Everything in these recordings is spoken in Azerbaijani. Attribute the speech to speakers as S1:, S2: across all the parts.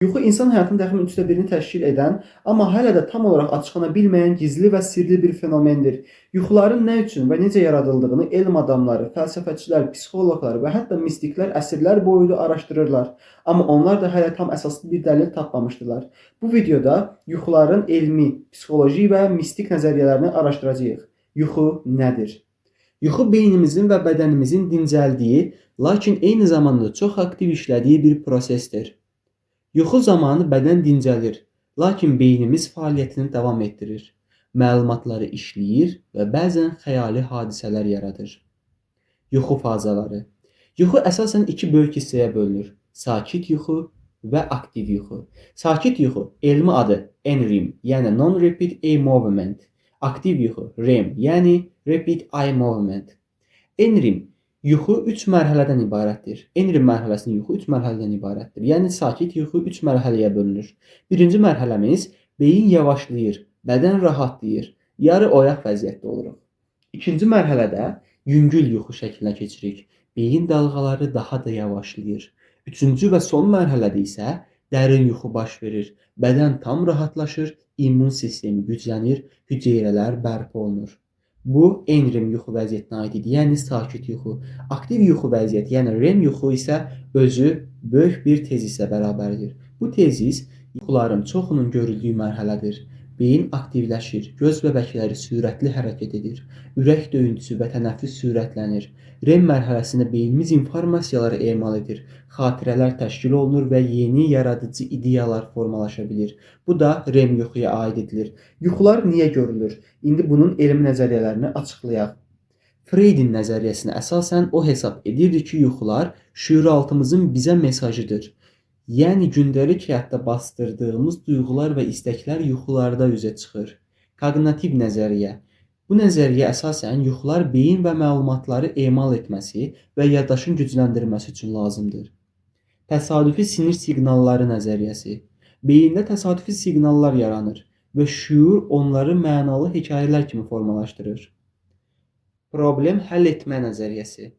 S1: Yuxu insan həyatının təxminən 1/3-ni təşkil edən, amma hələ də tam olaraq açıqlana bilməyən gizli və sirli bir fenomendir. Yuxuların nə üçün və necə yaradıldığını elm adamları, fəlsəfəçilər, psixoloqlar və hətta mistiklər əsrlər boyu araşdırırlar. Amma onlar da hələ tam əsaslı bir dəlil tapmamışdılar. Bu videoda yuxuların elmi, psixoloji və mistik nəzəriyyələrini araşdıracağıq. Yuxu nədir? Yuxu beynimizin və bədənimizin dincəldiyi, lakin eyni zamanda çox aktiv işlədiyi bir prosesdir. Yuxu zamanı bədən dincəlir, lakin beynimiz fəaliyyətini davam etdirir. Məlumatları işləyir və bəzən xəyali hadisələr yaradır. Yuxu fazaları. Yuxu əsasən iki böyük hissəyə bölünür: sakit yuxu və aktiv yuxu. Sakit yuxu, elmi adı NREM, yəni Non-Rapid Eye Movement. Aktiv yuxu, REM, yəni Rapid Eye Movement. NREM yuxu 3 mərhələdən ibarətdir. NREM mərhələsinin yuxu 3 mərhələdən ibarətdir. Yəni sakit yuxu 3 mərhələyə bölünür. Birinci mərhələmiz beyin yavaşlayır, bədən rahatlayır, yarı oyaq vəziyyətdə oluruq. İkinci mərhələdə yüngül yuxu şəklinə keçirik. Beyin dalğaları daha da yavaşlayır. Üçüncü və son mərhələdə isə dərin yuxu baş verir. Bədən tam rahatlaşır, immun sistemi güclənir, hüceyrələr bərpa olunur. Bu NREM yuxu vəziyyətinə aid idi, yəni sakit yuxu. Aktiv yuxu vəziyyəti, yəni REM yuxu isə özü böyük bir tezislə bərabərdir. Bu tezis yuxuların çoxunun görüldüyü mərhələdir. Beyin aktivləşir, göz bəbəkləri sürətli hərəkət edir, ürək döyüntüsü və tənəffüs sürətlənir. REM mərhələsində beynimiz informasiyaları emal edir, xatirələr təşkil olunur və yeni yaradıcı ideyalar formalaşa bilir. Bu da REM yuxuya aid edilir. Yuxular niyə görülür? İndi bunun elmi nəzəriyyələrini açıqlayaq. Freydin nəzəriyyəsinə əsasən o hesab edirdi ki, yuxular şüuraltımızın bizə mesajıdır. Yəni gündəlik həyatda bastırdığımız duyğular və istəklər yuxularda üzə çıxır. Koqnitiv nəzəriyyə. Bu nəzəriyyə əsasən yuxular beyin və məlumatları emal etməsi və yaddaşın gücləndirməsi üçün lazımdır. Təsadüfi sinir siqnalları nəzəriyyəsi. Beyində təsadüfi siqnallar yaranır və şüur onları mənalı hekayələr kimi formalaşdırır. Problem həll etmə nəzəriyyəsi.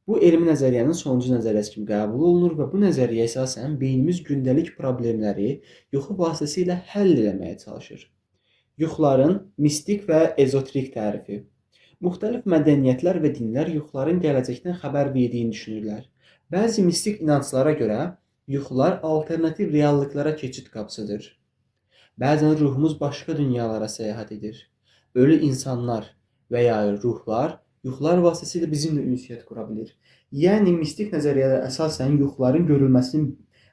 S1: Bu elmi nəzəriyyənin sonuncu nəzəriyyəsi kimi qəbul olunur və bu nəzəriyyə əsasən beynimiz gündəlik problemləri yuxu vasitəsilə həll etməyə çalışır. Yuxuların mistik və ezoterik tərifi. Müxtəlif mədəniyyətlər və dinlər yuxuların gələcəkdən xəbər verdiyini düşünürlər. Bəzi mistik inanclara görə yuxular alternativ reallıqlara keçid qapısıdır. Bəzən ruhumuz başqa dünyalara səyahət edir. Ölü insanlar və ya ruhlar yuxular vasitəsilə bizimlə ünsiyyət qura bilir. Yəni mistik nəzəriyyələr əsasən yuxuların görülməsinin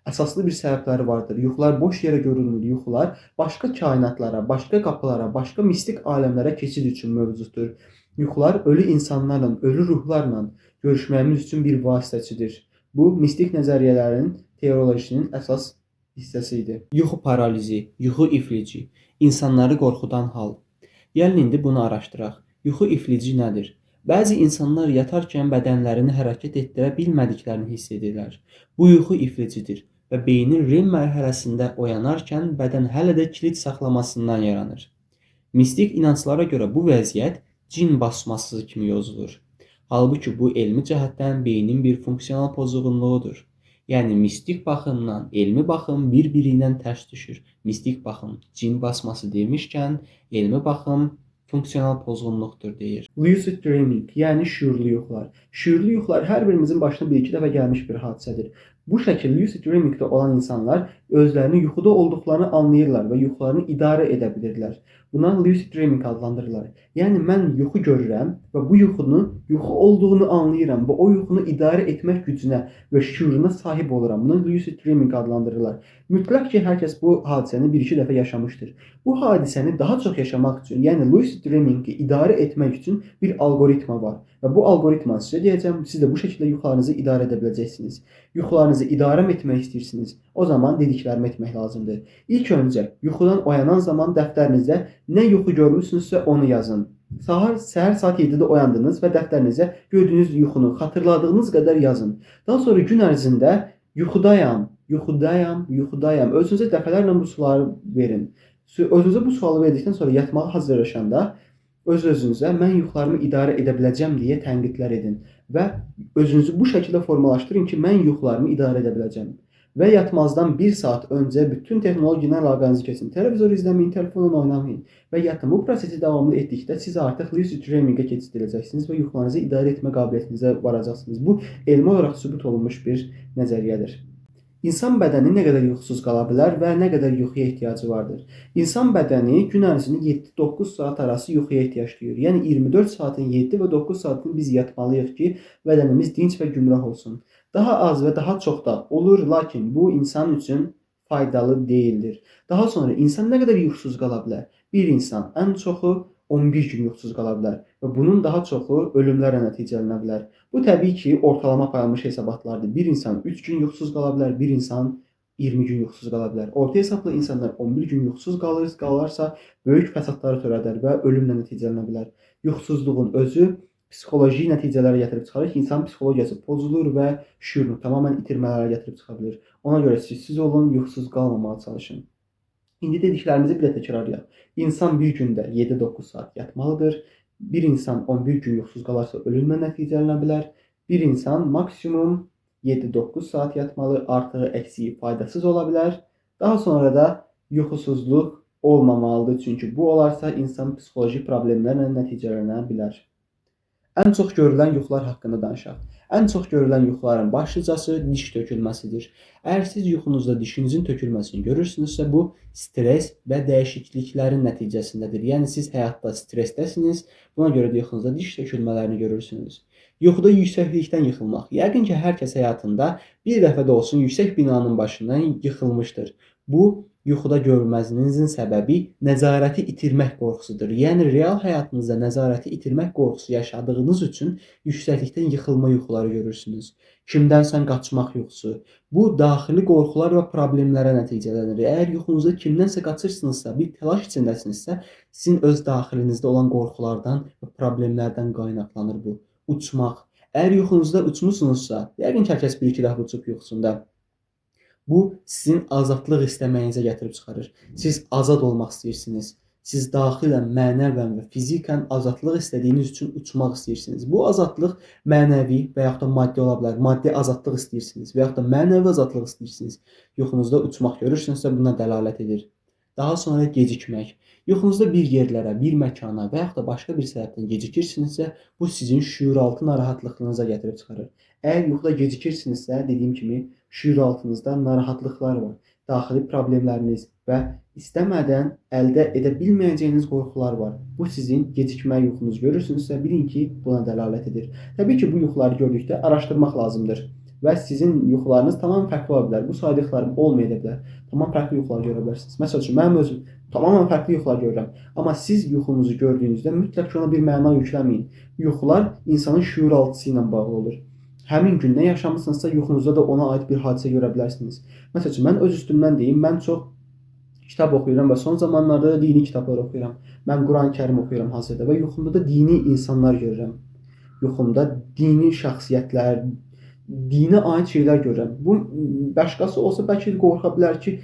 S1: əsaslı bir səbəbləri vardır. Yuxular boş yerə görülmür. Yuxular başqa kainatlara, başqa qapılara, başqa mistik aləmlərə keçid üçün mövcuddur. Yuxular ölü insanlarla, ölü ruhlarla görüşməyimiz üçün bir vasitəçidir. Bu mistik nəzəriyyələrin teolojisinin əsas hissəsi idi. Yuxu paralizi, yuxu iflici, insanları qorxudan hal. Gəlin indi bunu araşdıraq. Yuxu iflici nədir? Bəzi insanlar yatarkən bədənlərini hərəkət etdirə bilmədiklərini hiss edirlər. Bu yuxu iflicidir və beynin REM mərhələsində oyanarkən bədən hələ də kilit saxlamasından yaranır. Mistik inanclara görə bu vəziyyət cin basması kimi yozulur. Halbuki bu elmi cəhətdən beynin bir funksional pozğunluğudur. Yəni mistik baxımdan elmi baxım bir-biri ilə tərs düşür. Mistik baxım cin basması demişkən elmi baxım funksional pozğunluqdur deyir. Lucid dreaming, yəni şüurlu yuxular. Şüurlu yuxular hər birimizin başına bir-iki dəfə gəlmiş bir hadisədir. Bu şəkil lucid dreamingdə olan insanlar özlərini yuxuda olduqlarını anlayırlar və yuxularını idarə edə bilirlər. Buna lucid dreaming adlandırırlar. Yəni mən yuxu görürəm və bu yuxunun yuxu olduğunu anlayıram və o yuxunu idarə etmək gücünə və şüuruna sahib oluram. Buna lucid dreaming adlandırırlar. Mütləq ki, hər kəs bu hadisəni bir-iki dəfə yaşamışdır. Bu hadisəni daha çox yaşamaq üçün, yəni lucid dreamingi idarə etmək üçün bir algoritma var. Və bu algoritmanı sizə deyəcəm, siz də bu şəkildə yuxularınızı idarə edə biləcəksiniz. Yuxularınızı idarə etmək istəyirsiniz, o zaman dediklərimi etmək lazımdır. İlk öncə yuxudan oyanan zaman dəftərinizdə nə yuxu görmüsünüzsə onu yazın. Səhər saat 7-də oyandınız və dəftərinizə gördüyünüz yuxunu xatırladığınız qədər yazın. Daha sonra gün ərzində yuxudayam, özünüzə dəfələrlə bu sualı verin. Özünüzə bu sualı verdikdən sonra yatmağa hazırlaşanda öz-özünüzə mən yuxularımı idarə edə biləcəm deyə tənqidlər edin və özünüzü bu şəkildə formalaşdırın ki, mən yuxularımı idarə edə biləcəm. və yatmazdan 1 saat öncə bütün texnoloji ilə əlaqənizi kəsin. Televizor izləməyin, telefonla oynamayın və yatın. Bu prosesi davamlı etdikdə siz artıq lucid dreaming-ə keçid edəcəksiniz və yuxularınızı idarə etmə qabiliyyətinizə varacaqsınız. Bu elmi olaraq sübut olunmuş bir nəzəriyyədir. İnsan bədəni nə qədər yuxusuz qala bilər və nə qədər yuxuya ehtiyacı vardır? İnsan bədəni gün ərzində 7-9 saat arası yuxuya ehtiyac duyur. Yəni 24 saatın 7 və 9 saatını biz yatmalıyıq ki, bədənimiz dinc və gümrah olsun. Daha az və daha çox da olur, lakin bu insan üçün faydalı deyildir. Daha sonra insan nə qədər yuxusuz qala bilər? Bir insan ən çoxu 11 gün yuxusuz qala bilər və bunun daha çoxu ölümlərlə nəticələnə bilər. Bu təbii ki, ortalama paylanmış hesabatlardır. Bir insan 3 gün yuxusuz qala bilər, bir insan 20 gün yuxusuz qala bilər. Orta hesabla insanlar 11 gün yuxusuz qalarsa, böyük fəsadları törədər və ölümlə nəticələnə bilər. Yuxusuzluğun özü psixoloji nəticələrə gətirib çıxarır ki, insan psixologiyası pozulur və şüurunu tamamilə itirmələrə gətirib çıxa bilir. Ona görə siz olun, yuxusuz qalmamağa çalışın. İndi dediklərimizi bir də təkrarlayaq. İnsan bir gündə 7-9 saat yatmalıdır. Bir insan 11 gün yuxusuz qalarsa ölümlə nəticələnə bilər. Bir insan maksimum 7-9 saat yatmalı, artığı, əksiyi faydasız ola bilər. Daha sonra da yuxusuzluq olmamalıdır, çünki bu olarsa insan psixoloji problemlərlə nəticələnə bilər. Ən çox görülən yuxular haqqında danışaq. Ən çox görülən yuxuların başlıcası diş tökülməsidir. Əgər siz yuxunuzda dişinizin tökülməsini görürsünüzsə, bu stres və dəyişikliklərin nəticəsindədir. Yəni siz həyatda stressdəsiniz, buna görə də yuxunuzda diş tökülmələrini görürsünüz. Yuxuda yüksəklikdən yıxılmaq. Yəqin ki, hər kəs həyatında bir dəfə də olsun yüksək binanın başından yıxılmışdır. Bu, yuxuda görməzinizin səbəbi nəzarəti itirmək qorxusudur. Yəni, real həyatınızda nəzarəti itirmək qorxusu yaşadığınız üçün yüksəklikdən yıxılma yuxuları görürsünüz. Kimdənsə qaçmaq yuxusu. Bu, daxili qorxular və problemlərə nəticələnir. Əgər yuxunuzda kimdənsə qaçırsınızsa, bir telaş içindəsinizsə, sizin öz daxilinizdə olan qorxulardan və problemlərdən qaynaqlanır bu. Uçmaq. Əgər yuxunuzda uçmusunuzsa, yəqin ki, hər kəs 1-2 dəfə uçub yuxusunda. Bu, sizin azadlıq istəməyinizə gətirib çıxarır. Siz azad olmaq istəyirsiniz. Siz daxilən, mənəvən və fizikən azadlıq istədiyiniz üçün uçmaq istəyirsiniz. Bu azadlıq mənəvi və yaxud da maddi ola bilər. Maddi azadlıq istəyirsiniz və yaxud da mənəvi azadlıq istəyirsiniz. Yuxunuzda uçmaq görürsünüzsə, buna dəlalət edir. Daha sonra gecikmək. Yuxunuzda bir yerlərə, bir məkana və yaxud da başqa bir səbəbdən gecikirsinizsə, bu sizin şüuraltı narahatlığınıza gətirib çıxarır. Əgər yuxuda gecikirsinizsə, dediyim kimi, şüuraltınızda narahatlıqlar var, daxili problemləriniz və istəmədən əldə edə bilməyəcəyiniz qorxular var. Bu sizin gecikmə yuxunuz görürsünüzsə, bilin ki, buna dəlalət edir. Təbii ki, bu yuxuları gördükdə araşdırmaq lazımdır və sizin yuxularınız tamam fərqli ola bilər. Bu saydıqlarım olmaya bilər. Tamam fərqli yuxular görə bilərsiniz. Məsəl üçün, mənim özüm tamamən fərqli yuxular görürəm. Amma siz yuxunuzu gördüyünüzdə mütləq ki, ona bir məna yükləməyin. Yuxular insanın şüuraltısı ilə bağlı olur. Həmin gün nə yaşamısınızsa, yuxunuzda da ona aid bir hadisə görə bilərsiniz. Məsəl üçün, mən öz üstümdən deyim, mən çox kitab oxuyuram və son zamanlarda da dini kitablar oxuyuram. Mən Quran-Kərim oxuyuram hazırda və yuxumda da dini insanlar görürəm. Yuxumda dini şəxsiyyətlər, dinə aid şeylər görürəm. Bu, başqası olsa bəlkə qorxa bilər ki,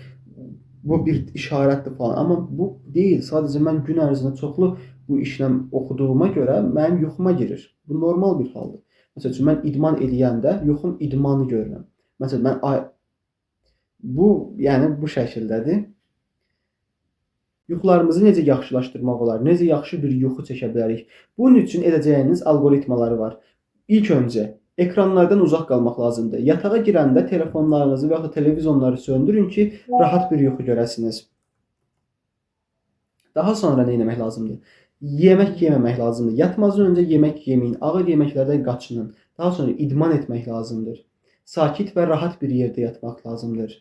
S1: bu bir işarətdir falan. Amma bu deyil. Sadəcə mən gün ərzində çoxlu bu işlə oxuduğuma görə mənim yuxuma girir. Bu normal bir haldır. Məsəl üçün, mən idman eləyəndə yuxum idmanı görürəm. Məsələn, yəni bu şəkildədir. Yuxularımızı necə yaxşılaşdırmaq olar? Necə yaxşı bir yuxu çəkə bilərik? Bunun üçün edəcəyiniz algoritmaları var. İlk öncə, ekranlardan uzaq qalmaq lazımdır. Yatağa girəndə telefonlarınızı və ya televizorları söndürün ki, rahat bir yuxu görəsiniz. Daha sonra nə etmək lazımdır? Yemək yeməmək lazımdır. Yatmazdan öncə yemək yeməyin, ağır yeməklərdən qaçının. Daha sonra idman etmək lazımdır. Sakit və rahat bir yerdə yatmaq lazımdır.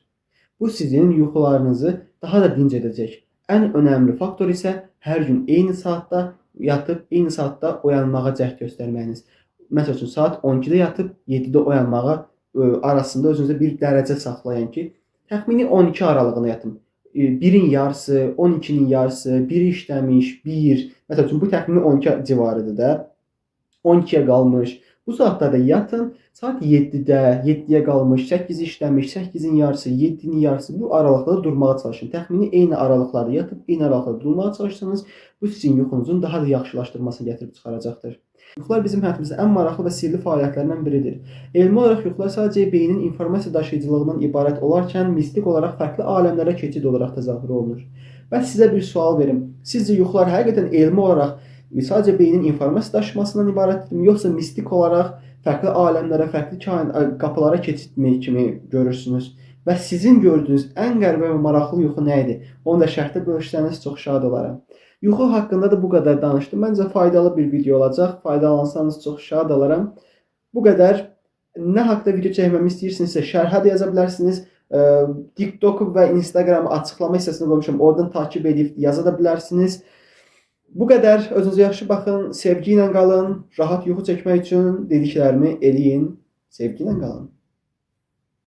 S1: Bu sizin yuxularınızı daha da dinc edəcək. Ən önəmli faktor isə hər gün eyni saatda yatıb, eyni saatda oyanmağa cəhd göstərməyiniz. Məsəl üçün, saat 12-də yatıb, 7-də oyanmağa arasında özünüzə bir dərəcə saxlayın ki, təxmini 12 aralığına yatın. 1-in yarısı, 12-nin yarısı, 1 işləmiş, 1. Məsəl üçün, bu təxmini 12 civarıdır da. 12-yə qalmış. Bu saatlarda yatın, saat 7-də, 7-yə qalmış, 8 işləmiş, 8-in yarısı, 7-nin yarısı bu aralıqda durmağa çalışın. Təxmini eyni aralıqlarda yatıb, eyni aralıqlarda durmağa çalışsanız, bu sizin yuxunuzun daha da yaxşılaşdırmasını gətirib çıxaracaqdır. Yuxular bizim həyatımızda ən maraqlı və sirli fəaliyyətlərdən biridir. Elmi olaraq yuxular sadəcə beynin informasiya daşıyıcılığından ibarət olarkən, mistik olaraq fərqli aləmlərə keçid olaraq təzahür olunur. Bəs sizə bir sual verim. Sizcə yuxular həqiqətən elmi olaraq sadəcə beynin informasiya daşımasından ibarətdirmi, yoxsa mistik olaraq fərqli aləmlərə, fərqli qapılara keçidmi kimi görürsünüz? Və sizin gördüyünüz ən qəribə və maraqlı yuxu nə idi? Onu da şərhdə bölüşsəniz çox şad olaram. Yuxu haqqında da bu qədər danışdım. Məncə faydalı bir video olacaq. Faydalansanız çox şad olaram. Bu qədər. Nə haqqda video çəkməmi istəyirsinizsə şərhə də yaza bilərsiniz. TikTok və Instagram açıqlama hissəsinə qoymuşam. Oradan takib edib yaza da bilərsiniz. Bu qədər. Özünüzə yaxşı baxın. Sevgi ilə qalın. Rahat yuxu çəkmək üçün dediklərimi eləyin. Sevgi ilə qalın.